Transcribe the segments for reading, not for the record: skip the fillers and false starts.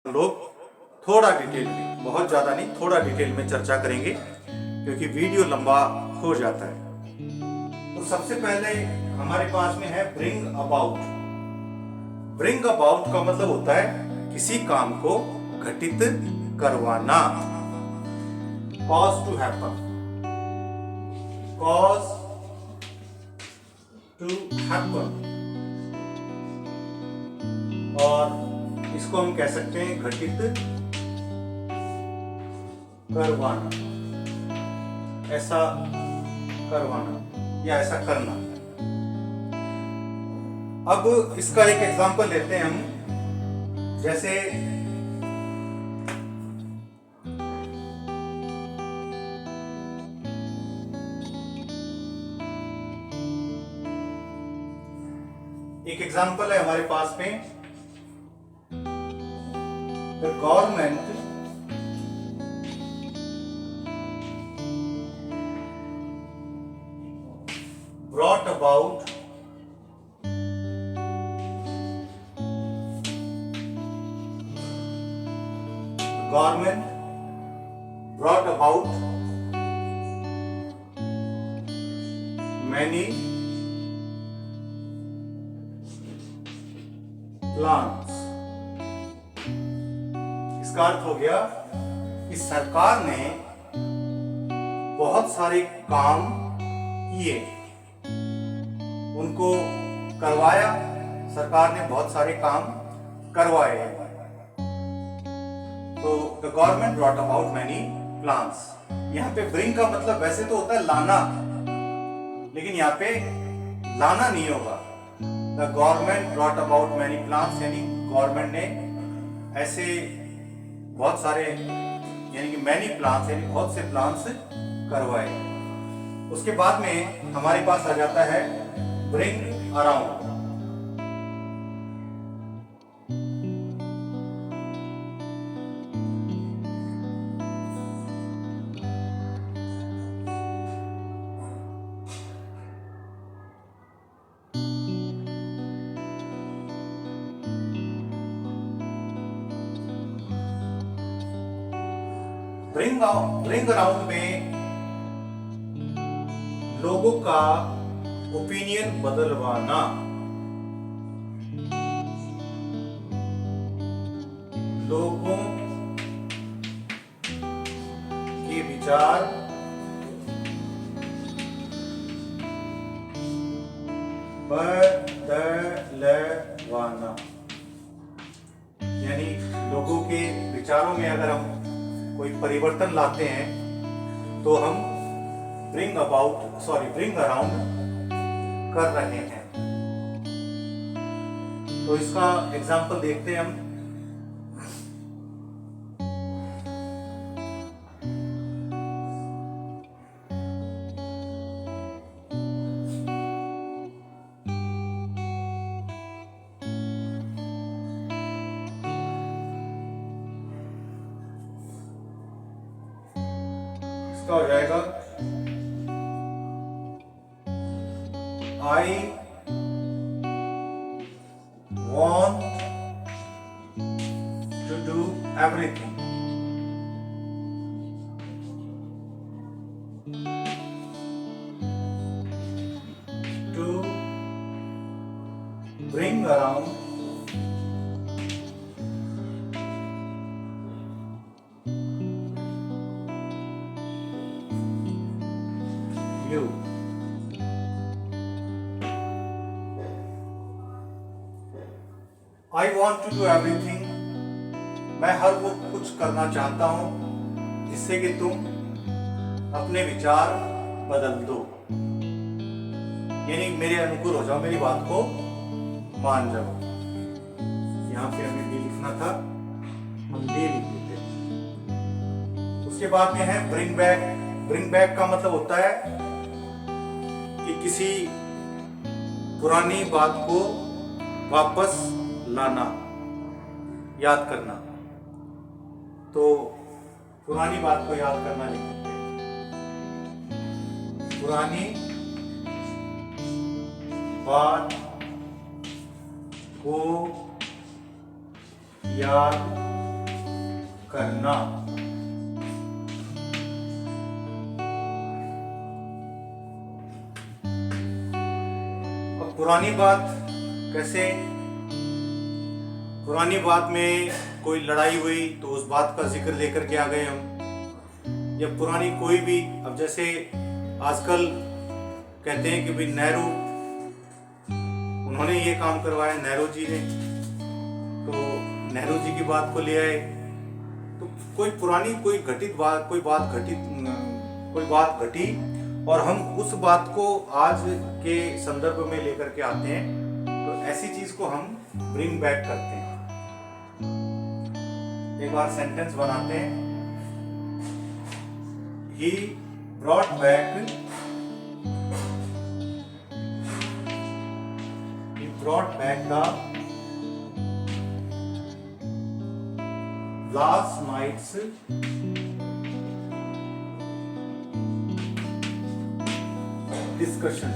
लोग थोड़ा डिटेल में, बहुत ज़्यादा नहीं, थोड़ा डिटेल में चर्चा करेंगे क्योंकि वीडियो लंबा हो जाता है। तो सबसे पहले हमारे पास में है ब्रिंग अबाउट। ब्रिंग अबाउट का मतलब होता है किसी काम को घटित करवाना। Cause to happen, cause to happen, और इसको हम कह सकते हैं घटित करवाना, ऐसा करवाना या ऐसा करना। अब इसका एक एग्जांपल लेते हैं हम। जैसे एक एग्जांपल है हमारे पास में, the government brought about government brought about many plants। इसका अर्थ हो गया कि सरकार ने बहुत सारे काम किए, उनको करवाया, सरकार ने बहुत सारे काम करवाए। तो the government brought about many plans. यहाँ पे ब्रिंग का मतलब वैसे तो होता है लाना, लेकिन यहाँ पे लाना नहीं होगा। The government brought about many plans यानी गवर्नमेंट ने ऐसे बहुत सारे, यानी कि मैनी प्लान्स यानी बहुत से प्लान्स करवाए। उसके बाद में हमारे पास आ जाता है ब्रिंग अराउंड। ब्रिंग अराउंड में लोगों का ओपिनियन बदलवाना, लोगों के विचार बदलवाना, यानी लोगों के विचारों में अगर हम कोई परिवर्तन लाते हैं तो हम ब्रिंग अराउंड कर रहे हैं। तो इसका एग्जांपल देखते हैं हम। इसका हो जाएगा I want to do everything to bring around you। I want to do everything, मैं हर वो कुछ करना चाहता हूं जिससे कि तुम अपने विचार बदल दो, यानी मेरे अनुकूल हो जाओ, मेरी बात को मान जाओ। यहाँ पे हमें भी लिखना था, हम भी लिख देते। उसके बाद में है ब्रिंग बैक। ब्रिंग बैक का मतलब होता है कि किसी पुरानी बात को वापस लाना, याद करना। तो पुरानी बात को याद करना लिखते हैं, पुरानी बात को याद करना। अब पुरानी बात कैसे, पुरानी बात में कोई लड़ाई हुई तो उस बात का जिक्र लेकर के आ गए हम, या पुरानी कोई भी, अब जैसे आजकल कहते हैं कि भाई नेहरू, उन्होंने ये काम करवाया नेहरू जी ने, तो नेहरू जी की बात को ले आए। तो कोई पुरानी कोई घटित बात, कोई बात घटी और हम उस बात को आज के संदर्भ में लेकर के आते हैं, तो ऐसी चीज को हम ब्रिंग बैक करते हैं। एक बार सेंटेंस बनाते हैं, ही brought back, brought back the last night's discussion,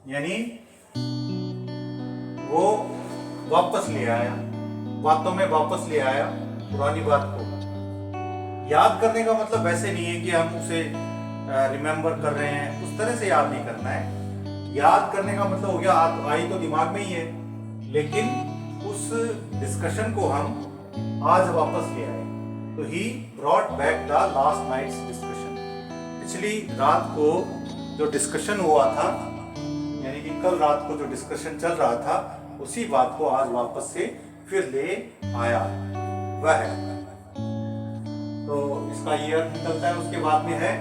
यानी वो वापस ले आया, बातों में वापस ले आया पुरानी बात को। याद करने का मतलब वैसे नहीं है कि हम उसे रिमेम्बर कर रहे हैं, उस तरह से याद नहीं करना है। याद करने का मतलब हो गया आई तो दिमाग में ही है, लेकिन उस डिस्कशन को हम आज वापस ले आए। तो he brought back the last night's discussion, पिछली रात को जो डिस्कशन हुआ था, यानी कि कल रात को जो डिस्कशन चल रहा था, उसी बात को आज वापस से फिर ले आया, वह है। तो इसका ये अर्थ निकलता है। उसके बाद में है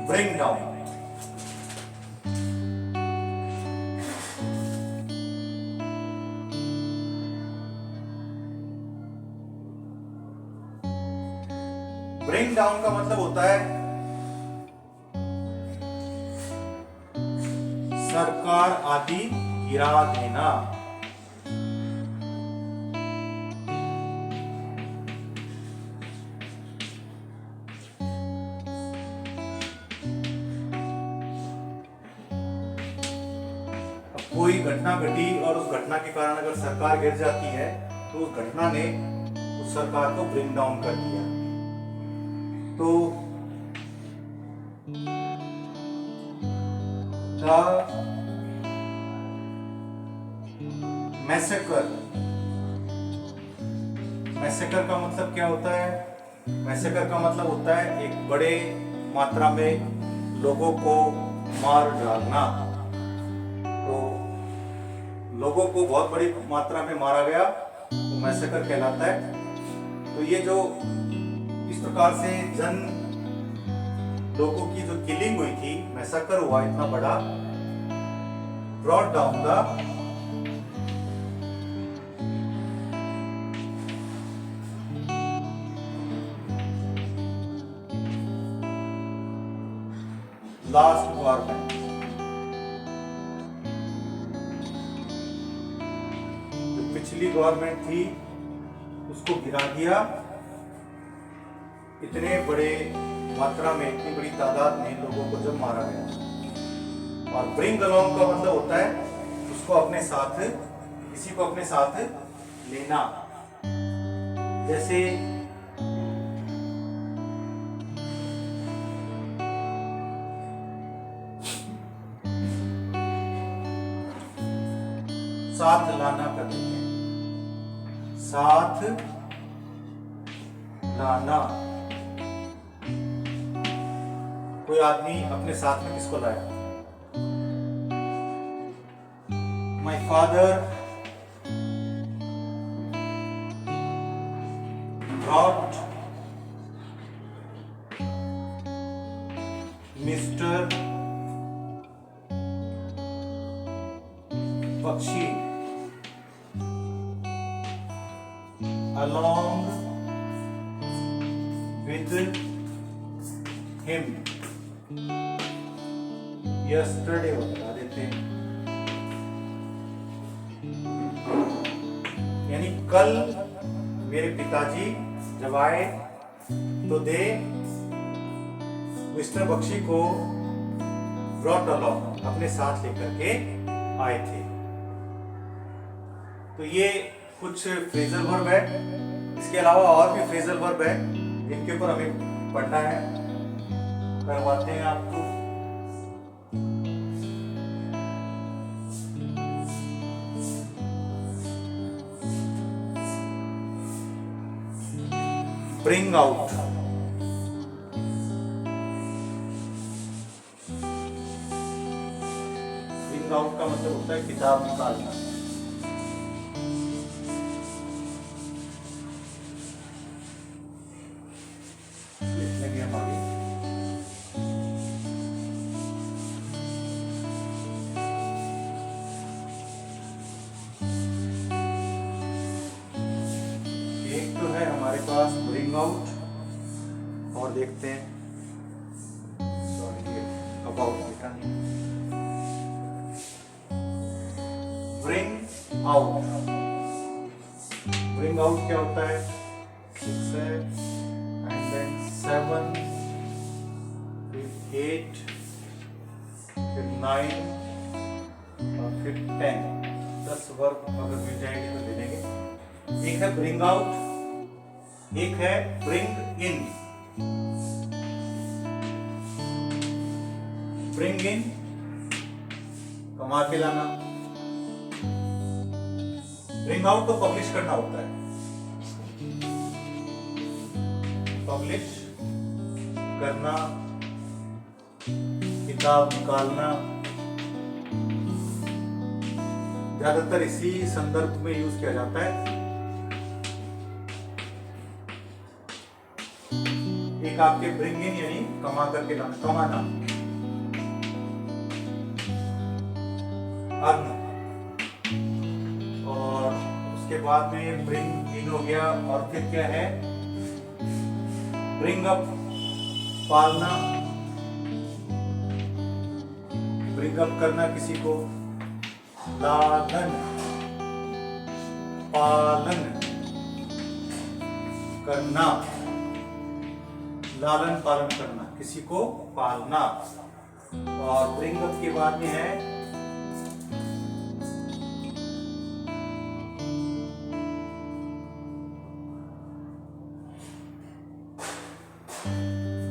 bring down, bring down का मतलब होता है सरकार आदि गिरा देना। कोई घटना घटी और उस घटना के कारण अगर सरकार गिर जाती है, तो उस घटना ने उस सरकार को ब्रिंग डाउन कर दिया। तो मैसेकर का मतलब क्या होता है? मैसेकर का मतलब होता है एक बड़े मात्रा में लोगों को मार डालना। तो लोगों को बहुत बड़ी मात्रा में मारा गया तो मैसेकर कहलाता है। तो ये जो इस प्रकार से लोगों की जो किलिंग हुई थी, मैसेकर हुआ इतना बड़ा, brought down the last government, जो पिछली गवर्नमेंट थी उसको गिरा दिया। इतने बड़े मात्रा में, इतनी बड़ी तादाद में लोगों को जब मारा गया। और ब्रिंग अलोंग का मतलब होता है उसको अपने साथ, किसी को अपने साथ लेना। जैसे साथ लाना करते हैं, साथ लाना। कोई आदमी अपने साथ में किसको लाया? My father brought mister Bakshi along with him yesterday, बता देते हैं, यानी कल मेरे पिताजी जब आए तो दे मिस्टर बख्शी को brought along, अपने साथ लेकर के आए थे। तो ये कुछ फ्रेजल वर्ब है, इसके अलावा और भी फ्रेजल वर्ब है जिनके ऊपर हमें पढ़ना है, करवाते हैं आपको। ब्रिंग आउट, ब्रिंग आउट का मतलब होता है किताब निकालना। लिखने हम आगे। एक तो है हमारे पास ब्रिंग आउट, और देखते हैं सॉरी अबाउट लिखा नहीं। ब्रिंग आउट, ब्रिंग आउट क्या होता है? 6 है, एंड देन 7, फिर 8, फिर 9 और फिर 10। 10 वर्ब अगर मिल जाएगी तो दे देंगे। एक है ब्रिंग आउट, एक है ब्रिंग इन। ब्रिंग इन कमा के लाना, ब्रिंग आउट तो पब्लिश करना होता है, पब्लिश करना, किताब निकालना, ज्यादातर इसी संदर्भ में यूज किया जाता है। एक आपके ब्रिंग इन यानी कमा करके लाना, कमाना, अर्न, और उसके बाद में ब्रिंग इन हो गया। और फिर क्या है? ब्रिंग अप, पालना, ब्रिंग अप करना किसी को, लालन पालन करना, लालन पालन करना, किसी को पालना। और ब्रिंग अप के बाद में है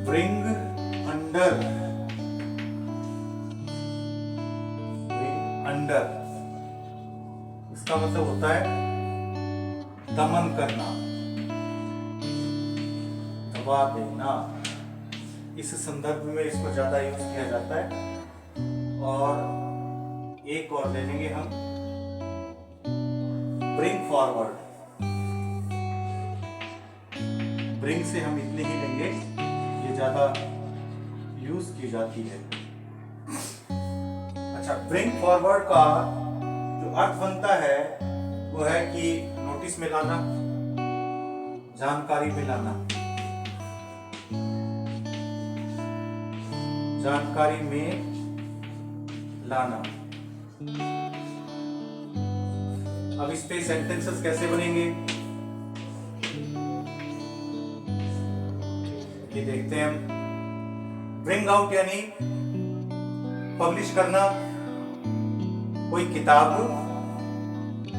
ब्रिंग अंडर, ब्रिंग अंडर इसका मतलब होता है दमन करना, दबा देना। इस संदर्भ में इसको ज्यादा यूज किया जाता है। और एक और ले लेंगे हम, ब्रिंग फॉरवर्ड। ब्रिंग से हम इतने ही लेंगे, ये ज्यादा यूज की जाती है। अच्छा, ब्रिंग फॉरवर्ड का जो अर्थ बनता है वो है कि नोटिस में लाना, जानकारी में लाना, जानकारी में लाना। अब इस पे सेंटेंसेस कैसे बनेंगे ये देखते हैं हम। ब्रिंग आउट यानी पब्लिश करना, कोई किताब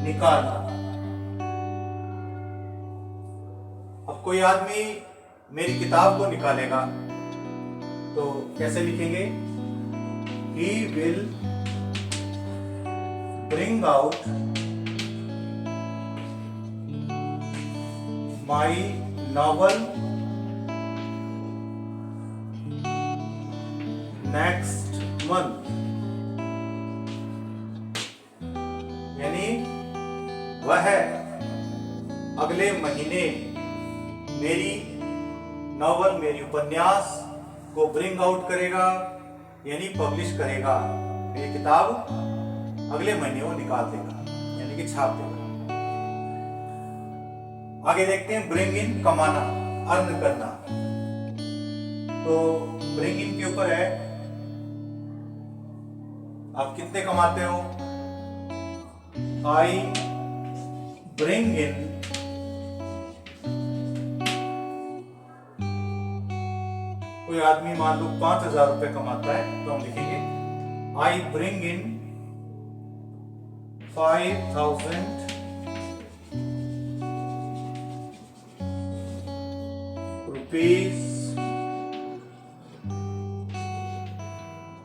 निकालना। अब कोई आदमी मेरी किताब को निकालेगा तो कैसे लिखेंगे? He will bring out my novel next month। यानी वह अगले महीने मेरी नॉवल, मेरी उपन्यास को ब्रिंग आउट करेगा, यानी पब्लिश करेगा। मेरी किताब अगले महीने वो निकाल देगा, यानी कि छाप देगा। आगे देखते हैं ब्रिंग इन, कमाना, अर्न करना। तो ब्रिंग इन के ऊपर है आप कितने कमाते हो। आई ब्रिंग इन कोई आदमी मान लो 5,000 रुपए कमाता है तो हम लिखेंगे I bring in 5,000 rupees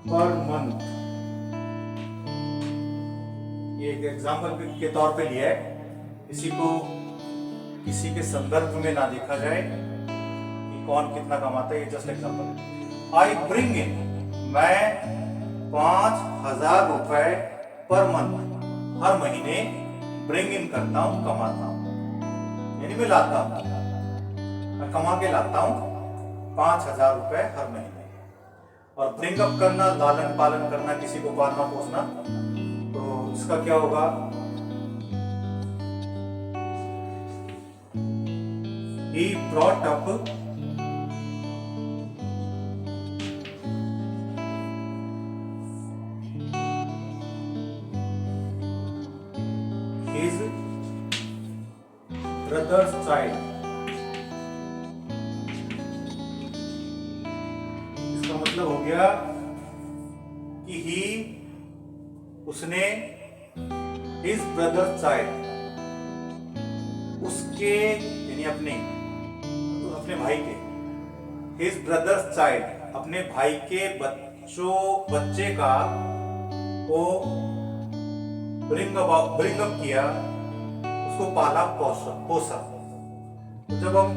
per month. ये एक एग्जाम्पल के तौर पे लिया है, किसी को किसी के संदर्भ में ना देखा जाए कि कौन कितना कमाता है, ये जस्ट एग्जाम्पल है। आई ब्रिंग इन, मैं 5,000 रुपए पर मंथ, हर महीने ब्रिंग इन करता हूं, कमाता हूं, यानी मैं लाता हूं, मैं कमा के लाता हूं 5,000 रुपए हर महीने। और ब्रिंग अप करना, लालन पालन करना, किसी को पालना पोसना, तो इसका क्या होगा? He brought up his brother's child। इसका मतलब हो गया कि उसने his brother's child, उसके यानी अपने भाई के, his brother's child, अपने भाई के बच्चे का को bring up किया, उसको पाला पोसा। तो जब हम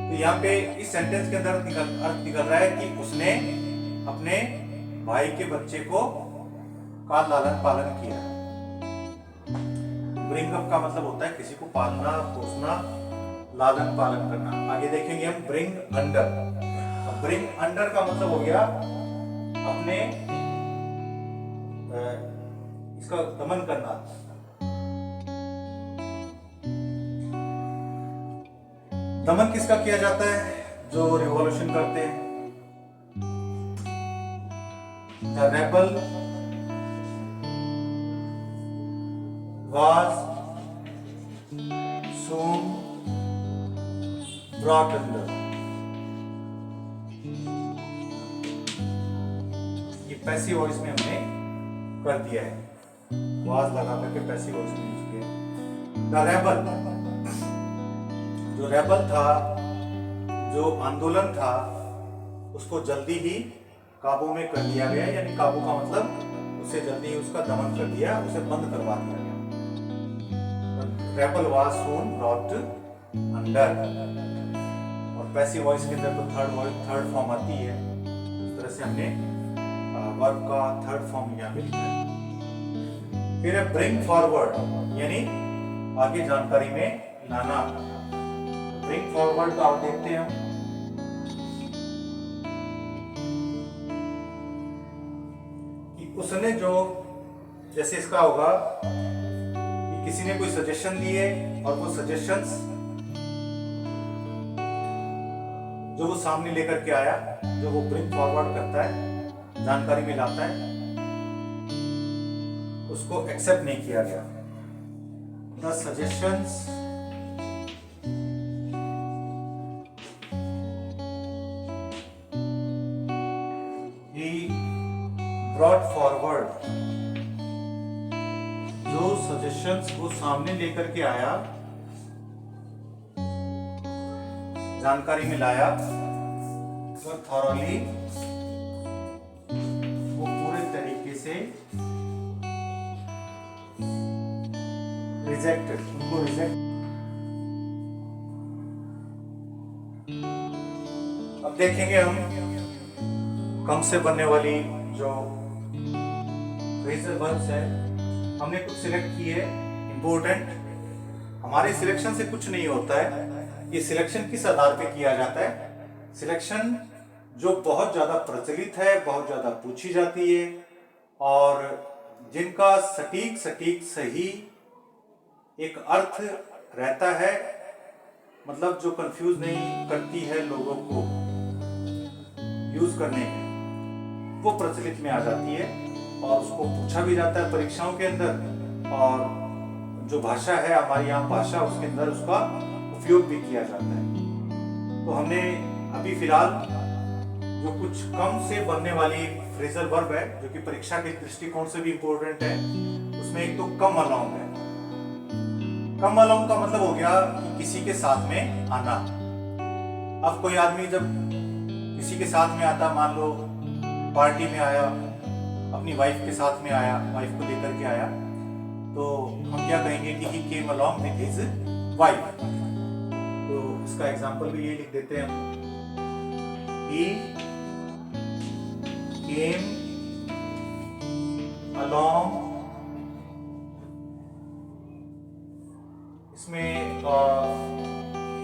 तो यहाँ पे इस सेंटेंस के अंदर अर्थ निकल रहा है कि उसने अपने भाई के बच्चे को का लालन पालन किया। ब्रिंग अप का मतलब होता है किसी को पालना पोसना, लालन पालन करना। आगे देखेंगे हम ब्रिंग अंडर। ब्रिंग अंडर का मतलब हो गया अपने इसका दमन करना। दमन किसका किया जाता है? जो रिवॉल्यूशन करते हैं। The rebel was soon brought under। ये पैसिव वॉइस में हमने कर दिया है, वाज लगा करके पैसिव वॉइस में यूज किया। द रेबल, जो रेबल था, जो आंदोलन था, उसको जल्दी ही काबू में कर लिया गया। यानी काबू का मतलब उसे जल्दी ही उसका दमन कर दिया, उसे बंद करवा दिया गया। Rebel was soon brought under. और पैसिव वॉइस के अंदर तो थर्ड फॉर्म आती है। इस तरह से हमने वर्ब का थर्ड फॉर्म यहाँ पे लिखा है। फिर है ब्रिंग फॉरवर्ड, यानी आगे जानकारी में लाना। ब्रिंग फॉरवर्ड तो आप देखते हैं कि उसने जो, जैसे इसका होगा कि किसी ने कोई सजेशन दिए और वो सजेशंस जो वो सामने लेकर के आया, जो वो ब्रिंग फॉरवर्ड करता है, जानकारी में लाता है, उसको एक्सेप्ट नहीं किया गया। द सजेशंस ब्रॉट फॉरवर्ड, जो सजेशंस वो सामने लेकर के आया, जानकारी में लाया, और थॉरली, वो पूरे तरीके से रिजेक्टेड, उनको रिजेक्ट। अब देखेंगे हम कम से बनने वाली जो फ्रेजल वर्ब्स है, हमने कुछ सिलेक्ट किए इंपॉर्टेंट। हमारे सिलेक्शन से कुछ नहीं होता है, ये सिलेक्शन किस आधार पे किया जाता है? सिलेक्शन जो बहुत ज्यादा प्रचलित है, बहुत ज्यादा पूछी जाती है, और जिनका सटीक सही एक अर्थ रहता है, मतलब जो कंफ्यूज नहीं करती है लोगों को यूज करने में, वो प्रचलित में आ जाती है और उसको पूछा भी जाता है परीक्षाओं के अंदर। और जो भाषा है हमारी यहाँ भाषा, उसके अंदर उसका उपयोग भी किया जाता है। तो हमने अभी फिलहाल जो कुछ कम से बनने वाली फ्रेजल वर्ब है, जो कि परीक्षा के दृष्टिकोण से भी इंपॉर्टेंट है, उसमें एक तो कम अलोंग है। कम अलोंग का मतलब हो गया कि किसी के साथ में आना। अब कोई आदमी जब किसी के साथ में आता, मान लो पार्टी में आया, अपनी वाइफ के साथ में आया, वाइफ को लेकर के आया, तो हम क्या कहेंगे कि he came along with his wife। तो इसका एग्जांपल भी ये लिख देते हैं हम, he came along, इसमें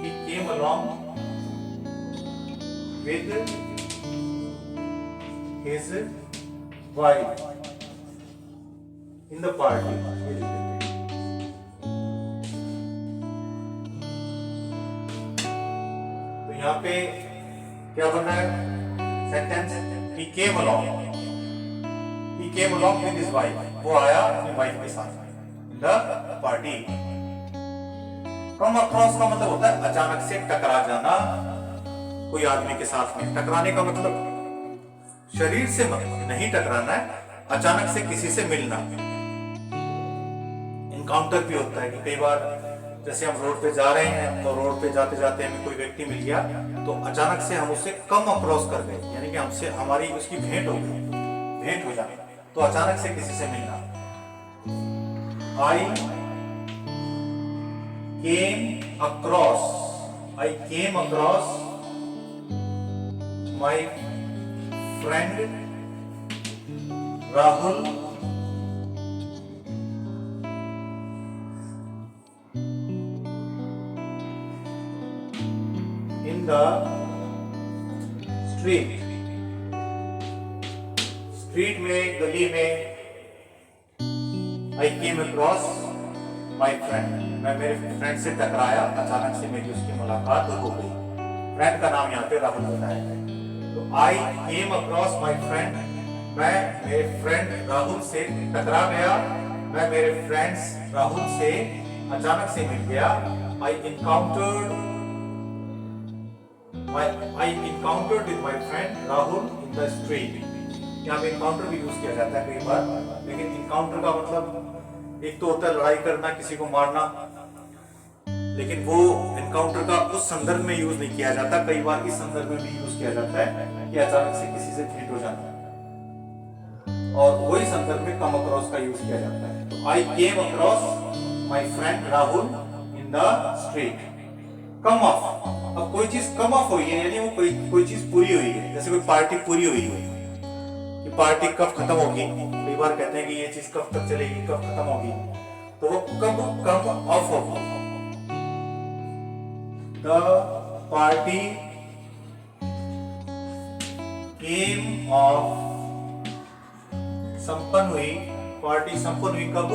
he came along with his wife in the party, ये लिख देते हैं। तो यहाँ पे क्या बन रहा है sentence, he came along with his wife, वो आया अपनी वाइफ के साथ in the party। Come across का मतलब होता है अचानक से टकरा जाना कोई आदमी के साथ में। टकराने का मतलब शरीर से नहीं टकराना है, अचानक से किसी से मिलना। इनकाउंटर भी होता है कि कई बार जैसे हम रोड पे जा रहे हैं, तो रोड पे जाते जाते हमें कोई व्यक्ति मिल गया, तो अचानक से हम उससे कम अक्रॉस कर गए, यानी कि हमसे हमारी उसकी भेंट हो गई, भेंट हो जाना, तो अचानक से किसी से मिलना। I came across my friend Rahul in the street में, गली में। I came across my friend, मैं मेरे फ्रेंड से टकराया, अचानक से मेरी उसकी मुलाकात हो गई। फ्रेंड का नाम यहाँ पे राहुल बताया है। तो I came across my friend, मैं मेरे फ्रेंड राहुल से टकरा गया, मैं मेरे फ्रेंड्स राहुल से अचानक से मिल गया। I encountered with my friend Rahul in the street। यहाँ पे इनकाउंटर भी यूज किया जाता है कई बार, लेकिन इनकाउंटर का मतलब एक तो होता है लड़ाई करना, किसी को मारना, लेकिन वो इनकाउंटर का उस संदर्भ में यूज नहीं किया जाता। कई बार इस संदर्भ में भी यूज किया जाता है कि अचानक से किसी से भेंट हो जाना, और वही संदर्भ में कम अक्रॉस का यूज किया जाता है। तो I came across my friend Rahul in the street। Come of, अब कोई चीज कम ऑफ हुई है, यानी वो कोई चीज पूरी हुई है, जैसे कोई पार्टी पूरी हुई है, कि पार्टी कब खत्म होगी। कई बार कहते हैं कि ये चीज कब तक चलेगी, कब खत्म होगी, तो वो कब ऑफ होगी। The party came off, संपन्न हुई, पार्टी संपन्न हुई कब,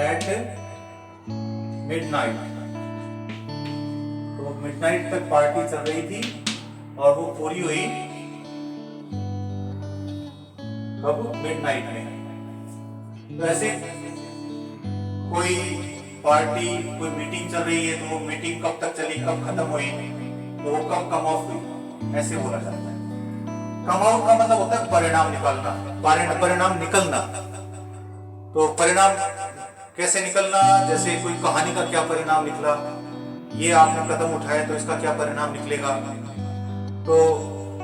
at midnight। तो मिडनाइट तक पार्टी चल रही थी और वो पूरी हुई कब, मिडनाइट में। तो ऐसे कोई पार्टी, कोई मीटिंग चल रही है, तो वो मीटिंग कब तक चली, कब खत्म हुई, तो वो कब कम ऑफ हुई, ऐसे बोला जाता है। कम आउट का मतलब होता है परिणाम निकालना, परिणाम निकलना। तो परिणाम कैसे निकलना, जैसे कोई कहानी का क्या परिणाम निकला, ये आपने कदम उठाया तो इसका क्या परिणाम निकलेगा, तो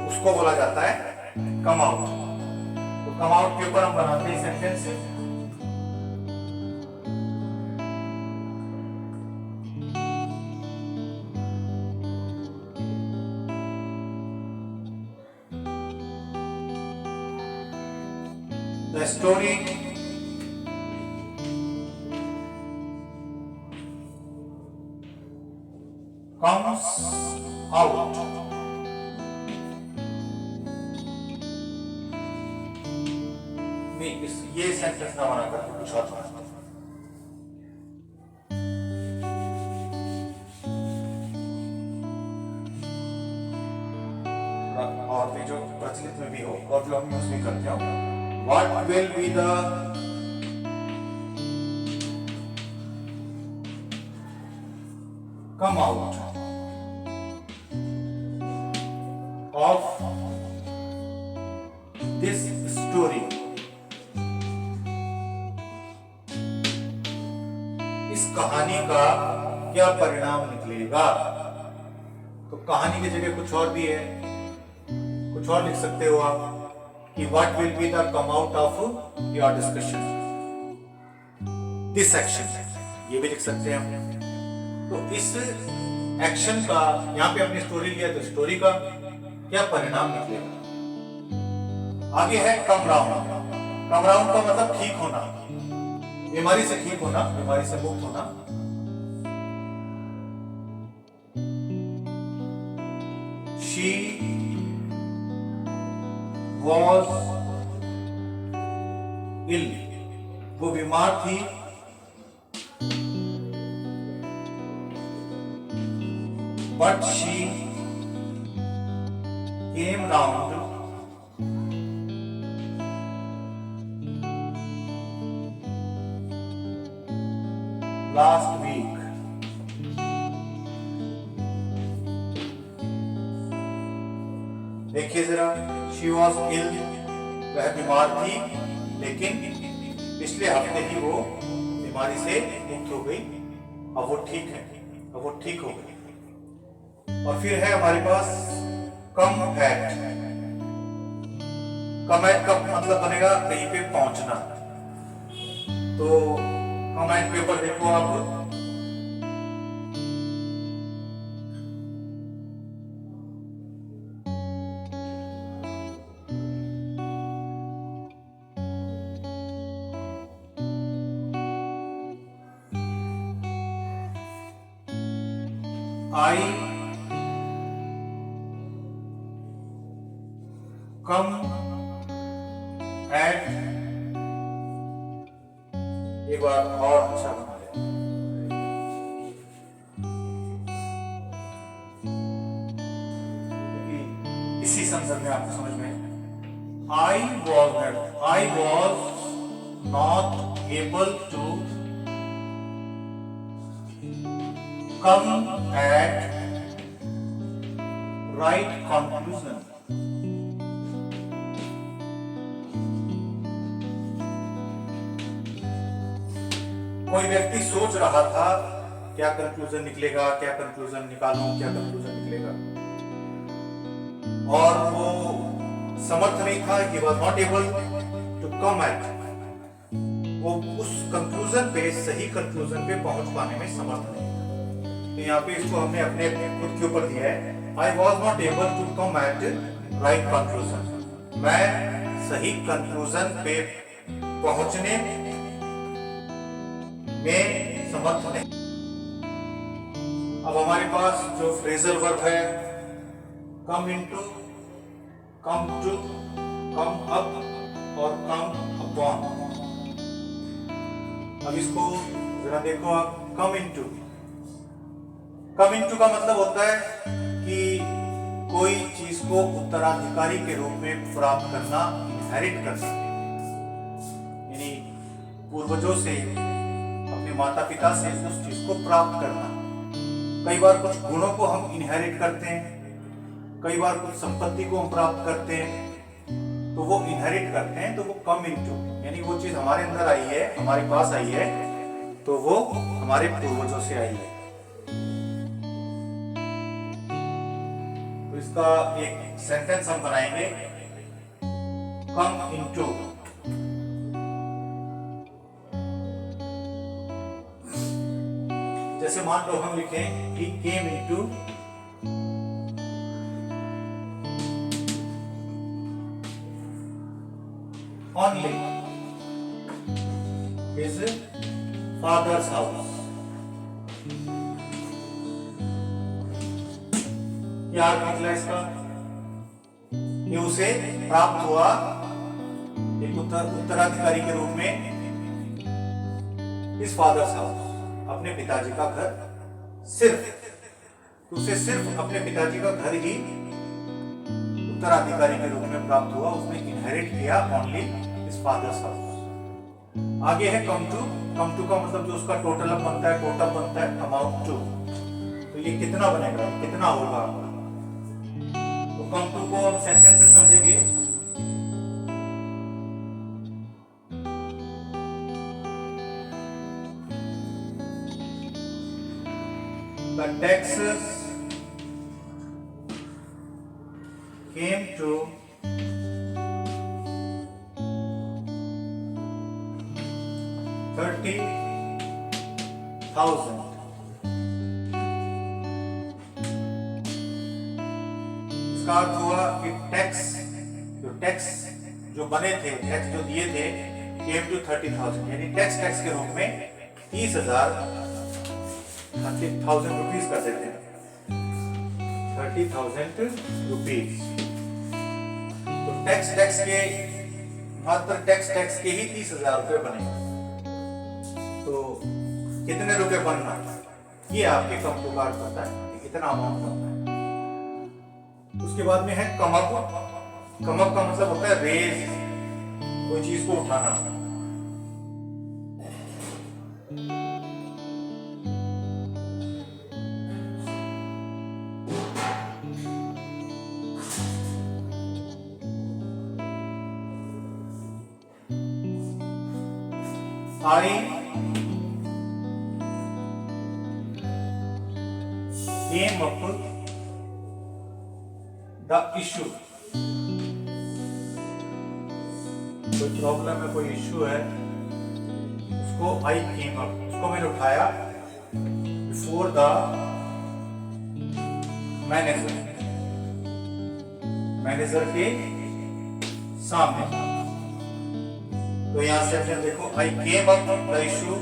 उसको बोला जाता है कम आउट। तो कम आउट के ऊपर हम बनाते हैं sentence. The story comes out। ये सेंटेंस ना बना करके कुछ और बनाते हैं। और भी जो प्रचलित में भी हो और जो हम यूज भी करते हो, what will be the come out of this story। इस कहानी का क्या परिणाम निकलेगा। तो कहानी की जगह कुछ और भी है, कुछ और लिख सकते हो आप कि what will be the come out of your discussion, this action, ये भी लिख सकते हैं हम। तो इस एक्शन का यहाँ पे हमने स्टोरी लिया, तो स्टोरी का क्या परिणाम निकलेगा। आगे है कम राउंड। कम राउंड का मतलब ठीक होना, बीमारी से ठीक होना, बीमारी से मुक्त होना। शी वॉज इल, वो बीमार थी। But she came round last week. देखिए जरा, शी वॉज इल, वह बीमार थी, लेकिन पिछले हफ्ते ही वो बीमारी से मुक्त हो गई, अब वो ठीक है, अब वो ठीक हो गई। और फिर है हमारे पास कम एट। कम एट का मतलब बनेगा कहीं पे पहुंचना। तो कमेंट के ऊपर देखो आप, आई कम एट, एक बार और अच्छा बना ले, इसी संदर्भ में आपको समझ में। I was not able to come at right conclusion. कोई व्यक्ति सोच रहा था क्या कंक्लूजन निकलेगा, क्या कंक्लूजन निकालूं, क्या कंक्लूजन निकलेगा, और वो समर्थ नहीं था, he was not able to come at, वो उस कंक्लूजन पे, सही कंक्लूजन पे पहुंच पाने में समर्थ नहीं था। तो यहाँ पे इसको हमने अपने खुद के ऊपर दिया है, I was not able to come at right conclusion, मैं सही कंक्लूजन पे पहुंचने में समर्थ नहीं। अब हमारे पास जो फ्रेजल वर्ब है, come into, come to, come up और कम अपॉन। अब इसको जरा देखो आप, कम इनटू। कम इनटू का मतलब होता है कि कोई चीज को उत्तराधिकारी के रूप में प्राप्त करना, इनहेरिट करना, यानी पूर्वजों से, अपने माता पिता से उस चीज को प्राप्त करना। कई बार कुछ गुणों को हम इनहेरिट करते हैं, कई बार कुछ संपत्ति को हम प्राप्त करते हैं, तो वो इनहेरिट करते हैं, तो वो कम इनटू, यानी वो चीज हमारे अंदर आई है, हमारे पास आई है, तो वो हमारे पूर्वजों से आई है। तो इसका एक सेंटेंस हम बनाएंगे, कम इनटू। जैसे मान लो हम लिखें he came into only his father's house। क्या अर्थ निकला इसका, कि उसे प्राप्त हुआ एक उत्तराधिकारी के रूप में his father's house, अपने पिताजी का घर। सिर्फ उसे सिर्फ अपने पिताजी का घर ही उत्तराधिकारी के रूप में प्राप्त हुआ, उसने इनहेरिट किया ओनली हिज फादर्स हाउस। आगे है कम टू। कम टू का मतलब जो उसका टोटल बनता है, टोटल बनता है अमाउंट टू। तो ये कितना बनेगा, कितना होगा, तो कम टू को हम सेंटेंस से समझेंगे। The taxes came to 30,000. इसका अर्थ हुआ कि टैक्स जो बने थे, टैक्स जो दिए थे, came to 30,000, यानी टैक्स के रूप में 30,000 रुपीज कर देते हैं, 30,000 रुपीज। तो टैक्स के मात्र टैक्स के ही 30,000 रुपए बने। तो कितने रुपए बनना, ये आपके कंप्यूटर पता है कितना अमाउंट बनना है। उसके बाद में है कम अप का मतलब होता है रेज, कोई चीज को उठाना। I came up the issue, कोई प्रॉब्लम है, कोई इश्यू है, उसको I came up, उसको मैंने उठाया before the मैनेजर के सामने। तो यहां से अपने देखो, I came up the issue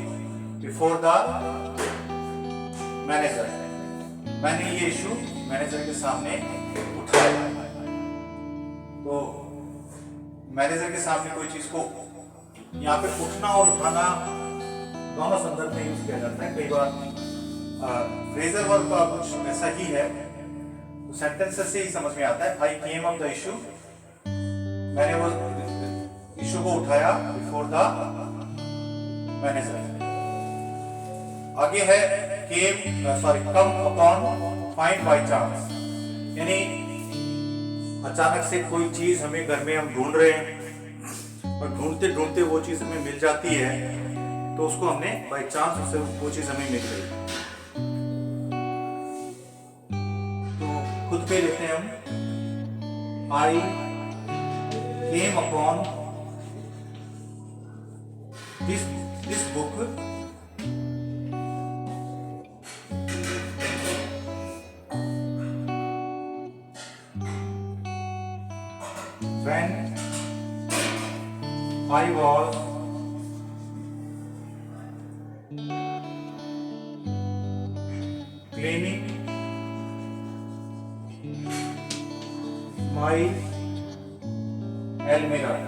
before the manager, मैंने ये इशू मैनेजर के सामने उठाया। तो मैनेजर के सामने कोई चीज को, यहाँ पे उठना और उठाना दोनों संदर्भ में यूज किया जाता है। कई बार फ्रेजल वर्ब का कुछ ऐसा ही है, तो सेंटेंस से ही समझ में आता है। I came up the issue, मैंने वो इशू को उठाया बिफोर द मैनेजर। आगे है come upon find by chance, यानी अचानक से कोई चीज हमें घर में हम ढूंढ रहे हैं और ढूंढते ढूंढते वो चीज हमें मिल जाती है, तो उसको हमने बाय चांस उससे वो चीज हमें मिल गई। तो खुद पे लिखते हैं हम, I came upon this book when I was cleaning my almirah।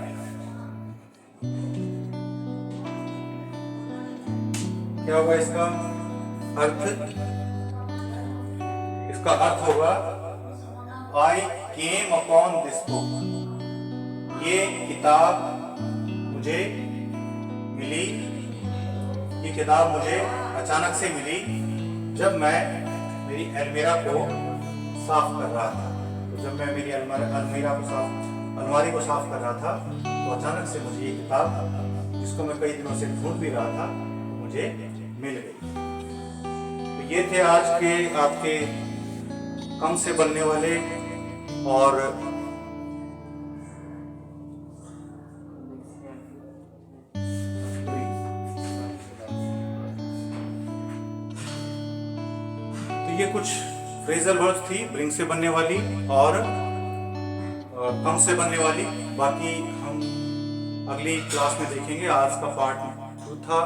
क्या होगा इसका अर्थ? इसका अर्थ होगा I came upon this book, ये किताब मुझे मिली, ये किताब मुझे अचानक से मिली जब मैं मेरी अलमीरा को साफ कर रहा था। तो जब मैं मेरी अलमारी को साफ कर रहा था, तो अचानक से मुझे ये किताब, जिसको मैं कई दिनों से ढूंढ भी रहा था, मुझे मिल गई। तो ये थे आज के आपके कम से बनने वाले और तो ये कुछ फ्रेजल वर्ड्स थी, ब्रिंग से बनने वाली और कम से बनने वाली। बाकी हम अगली क्लास में देखेंगे। आज का पार्ट 2 था।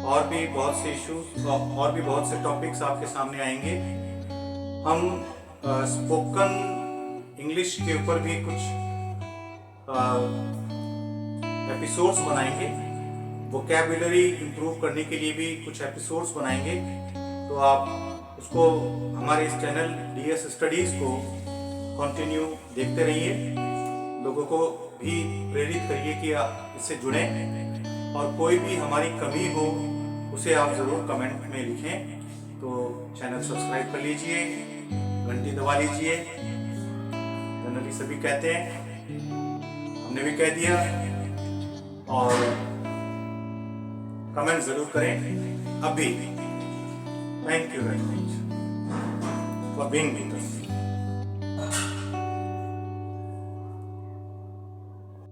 और भी बहुत से इश्यूज और भी बहुत से टॉपिक्स आपके सामने आएंगे। हम स्पोकन इंग्लिश के ऊपर भी कुछ एपिसोड्स बनाएंगे। वोकैबुलरी इंप्रूव करने के लिए भी कुछ एपिसोड्स बनाएंगे। तो आप उसको हमारे इस चैनल DS स्टडीज को कंटिन्यू देखते रहिए। लोगों को भी प्रेरित करिए कि इससे जुड़ें, और कोई भी हमारी कमी हो उसे आप ज़रूर कमेंट में लिखें। तो चैनल सब्सक्राइब कर लीजिए, घंटी दबा लीजिए। जनरली सभी कहते हैं, हमने भी कह दिया। और कमेंट ज़रूर करें अभी। Thank you very much for being with us.